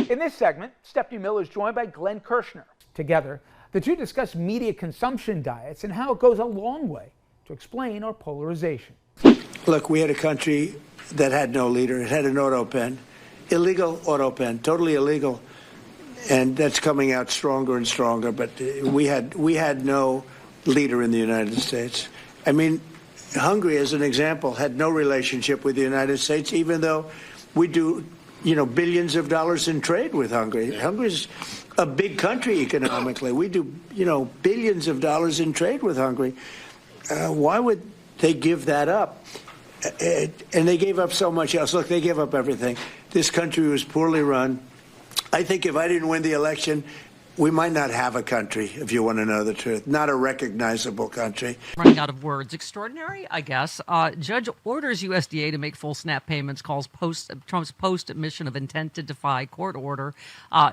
In this segment, Stephanie Miller is joined by Glenn Kirschner. Together, the two discuss media consumption diets and how it goes a long way to explain our polarization. Look, we had a country that had no leader. It had an auto pen, illegal auto pen, totally illegal, and that's coming out stronger and stronger. But we had no leader in the United States. I mean, Hungary, as an example, had no relationship with the United States, even though we do, billions of dollars in trade with Hungary. Hungary's a big country economically. We do, billions of dollars in trade with Hungary. Why would they give that up? And they gave up so much else. Look, they gave up everything. This country was poorly run. I think if I didn't win the election, we might not have a country, if you want to know the truth. Not a recognizable country. Running out of words. Extraordinary, I guess. Judge orders USDA to make full SNAP payments, calls Trump's post-admission of intent to defy court order.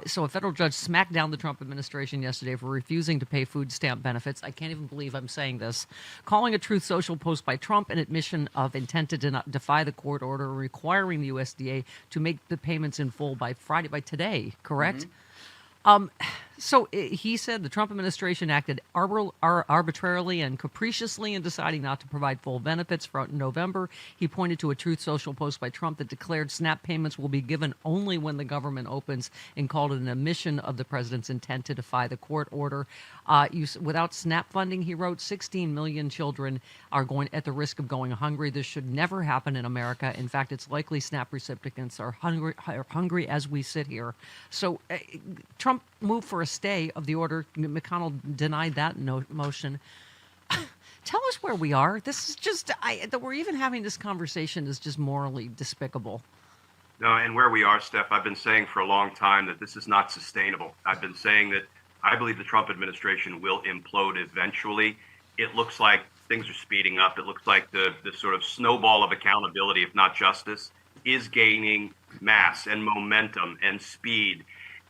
So a federal judge smacked down the Trump administration yesterday for refusing to pay food stamp benefits. I can't even believe I'm saying this. Calling a Truth Social post by Trump an admission of intent to defy the court order, requiring the USDA to make the payments in full by today, correct? Mm-hmm. So he said the Trump administration acted arbitrarily and capriciously in deciding not to provide full benefits for November. He pointed to a Truth Social post by Trump that declared SNAP payments will be given only when the government opens and called it an admission of the president's intent to defy the court order. Without SNAP funding, he wrote, 16 million children are at the risk of going hungry. This should never happen in America. In fact, it's likely SNAP recipients are hungry as we sit here. So Trump moved for a stay of the order. McConnell denied that motion. Tell us where we are. This is just, that we're even having this conversation is just morally despicable. No, and where we are, Steph, I've been saying for a long time that this is not sustainable. I've been saying that I believe the Trump administration will implode eventually. It looks like things are speeding up. It looks like the sort of snowball of accountability, if not justice, is gaining mass and momentum and speed.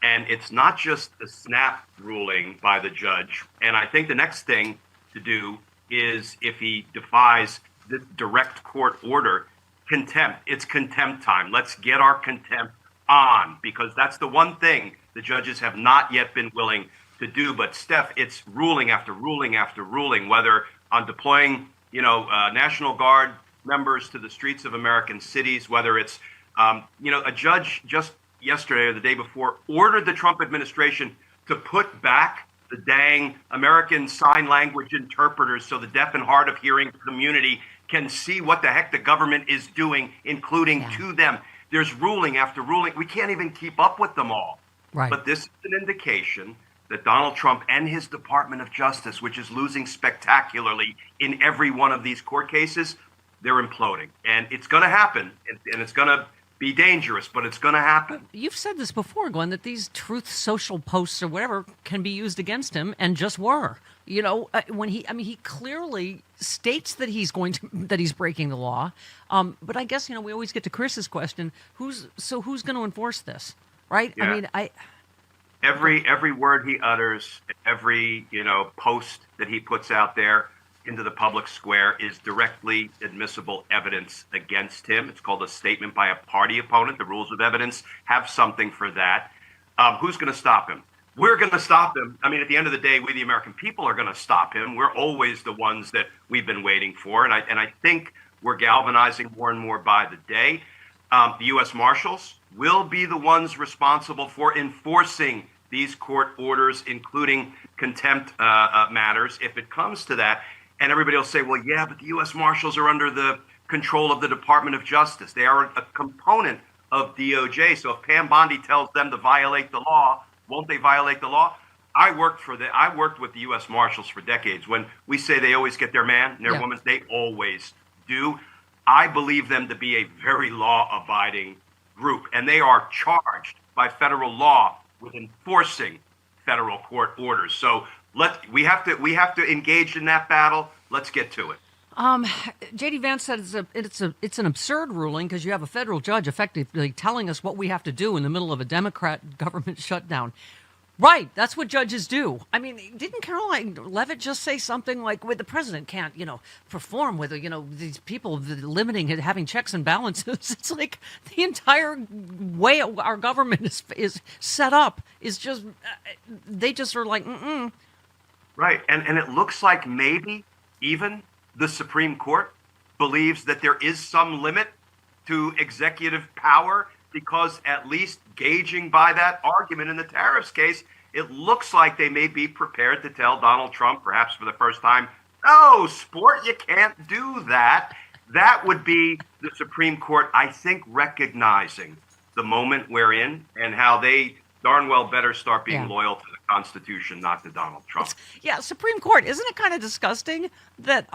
And it's not just the SNAP ruling by the judge. And I think the next thing to do is, if he defies the direct court order, contempt. It's contempt time. Let's get our contempt on, because that's the one thing the judges have not yet been willing to do. But Steph, it's ruling after ruling after ruling, whether on deploying, National Guard members to the streets of American cities, whether it's, a judge just yesterday or the day before ordered the Trump administration to put back the dang American Sign Language interpreters so the deaf and hard of hearing community can see what the heck the government is doing, including to them. There's ruling after ruling. We can't even keep up with them all. Right. But this is an indication that Donald Trump and his Department of Justice, which is losing spectacularly in every one of these court cases, they're imploding. And it's going to happen, and it's going to be dangerous, but it's going to happen. You've said this before, Glenn, that these Truth Social posts or whatever can be used against him, and just were. When he clearly states that he's breaking the law. But I guess we always get to Chris's question: who's going to enforce this, right? Yeah. Every word he utters, every post that he puts out there into the public square is directly admissible evidence against him. It's called a statement by a party opponent. The rules of evidence have something for that. Who's going to stop him? We're going to stop him. I mean, at the end of the day, we, the American people, are going to stop him. We're always the ones that we've been waiting for. And I think we're galvanizing more and more by the day. The U.S. Marshals will be the ones responsible for enforcing these court orders, including contempt matters, if it comes to that. And everybody will say, well, yeah, but the U.S. Marshals are under the control of the Department of Justice. They are a component of DOJ. So if Pam Bondi tells them to violate the law, won't they violate the law? I worked with the U.S. Marshals for decades. When we say they always get their man and their woman, they always do. I believe them to be a very law-abiding group, and they are charged by federal law with enforcing federal court orders. So we have to engage in that battle. Let's get to it. J.D. Vance said it's an absurd ruling because you have a federal judge effectively telling us what we have to do in the middle of a Democrat government shutdown. Right. That's what judges do. I mean, didn't Caroline Leavitt just say something like, "With the president can't, perform with, these people limiting it, having checks and balances." It's like the entire way our government is set up is just, they just are like, mm-mm. Right. And it looks like maybe even the Supreme Court believes that there is some limit to executive power, because at least gauging by that argument in the tariffs case, it looks like they may be prepared to tell Donald Trump, perhaps for the first time, "No, sport, you can't do that." That would be the Supreme Court, I think, recognizing the moment we're in and how they darn well better start being loyal to the Constitution, not to Donald Trump. Yeah, Supreme Court, isn't it kind of disgusting that,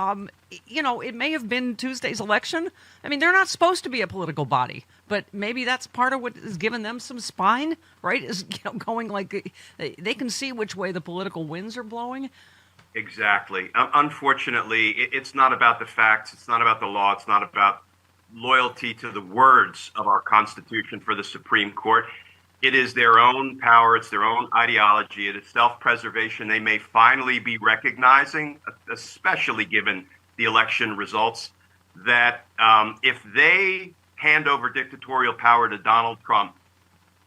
it may have been Tuesday's election? I mean, they're not supposed to be a political body, but maybe that's part of what is giving them some spine, right? Is going like they can see which way the political winds are blowing. Exactly. Unfortunately, it's not about the facts. It's not about the law. It's not about loyalty to the words of our Constitution for the Supreme Court. It is their own power. It's their own ideology. It is self-preservation. They may finally be recognizing, especially given the election results, that if they hand over dictatorial power to Donald Trump,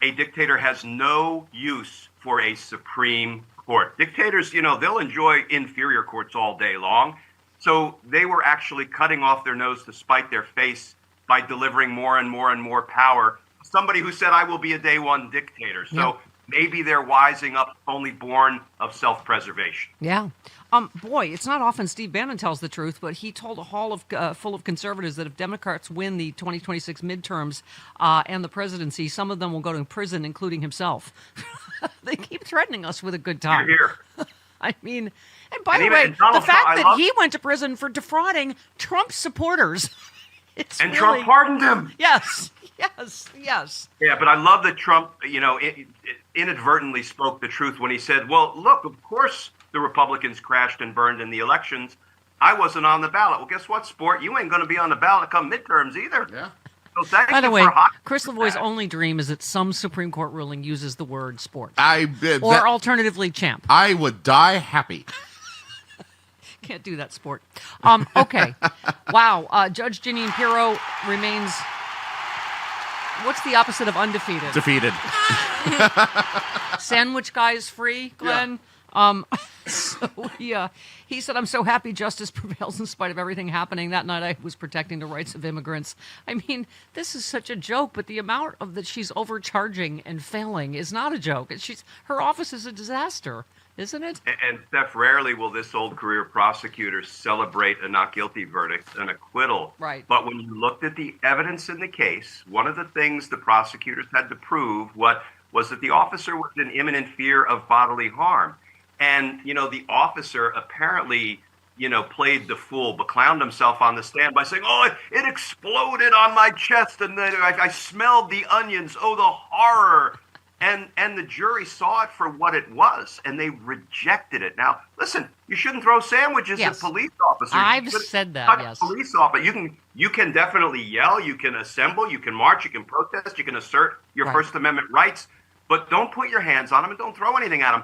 a dictator has no use for a Supreme Court. Dictators, they'll enjoy inferior courts all day long. So they were actually cutting off their nose to spite their face by delivering more and more and more power. Somebody who said, "I will be a day one dictator." So maybe they're wising up, only born of self-preservation. Yeah. Boy, it's not often Steve Bannon tells the truth, but he told a hall full of conservatives that if Democrats win the 2026 midterms and the presidency, some of them will go to prison, including himself. They keep threatening us with a good time. You're here. I mean, and by the way, the fact that he went to prison for defrauding Trump supporters. And Trump pardoned him. Yes. Yeah, but I love that Trump, inadvertently spoke the truth when he said, "Well, look, of course the Republicans crashed and burned in the elections. I wasn't on the ballot." Well, guess what, sport? You ain't going to be on the ballot come midterms either. Yeah. So by the way, Chris Lavoie's only dream is that some Supreme Court ruling uses the word sport. Or alternatively, champ. I would die happy. Can't do that, sport. Okay. Wow. Judge Jeanine Pirro remains... What's the opposite of undefeated? Defeated. Sandwich guy is free, Glenn. Yeah. He said, "I'm so happy justice prevails in spite of everything happening. That night I was protecting the rights of immigrants." I mean, this is such a joke, but the amount of that she's overcharging and failing is not a joke. Her office is a disaster, isn't it? And Steph, rarely will this old career prosecutor celebrate a not guilty verdict, an acquittal. Right. But when you looked at the evidence in the case, one of the things the prosecutors had to prove was that the officer was in imminent fear of bodily harm. And, the officer apparently, played the fool, but clowned himself on the stand by saying, "Oh, it exploded on my chest and then I smelled the onions. Oh, the horror." And the jury saw it for what it was, and they rejected it. Now, listen, you shouldn't throw sandwiches at police officers. I've said that, yes. Police officer. You can definitely yell, you can assemble, you can march, you can protest, you can assert your First Amendment rights, but don't put your hands on them and don't throw anything at them.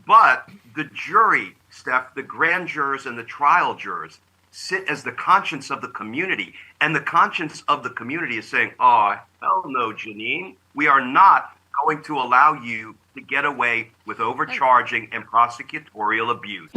But the jury, Steph, the grand jurors and the trial jurors sit as the conscience of the community. And the conscience of the community is saying, "Oh, hell no, Jeanine. We are not going to allow you to get away with overcharging and prosecutorial abuse."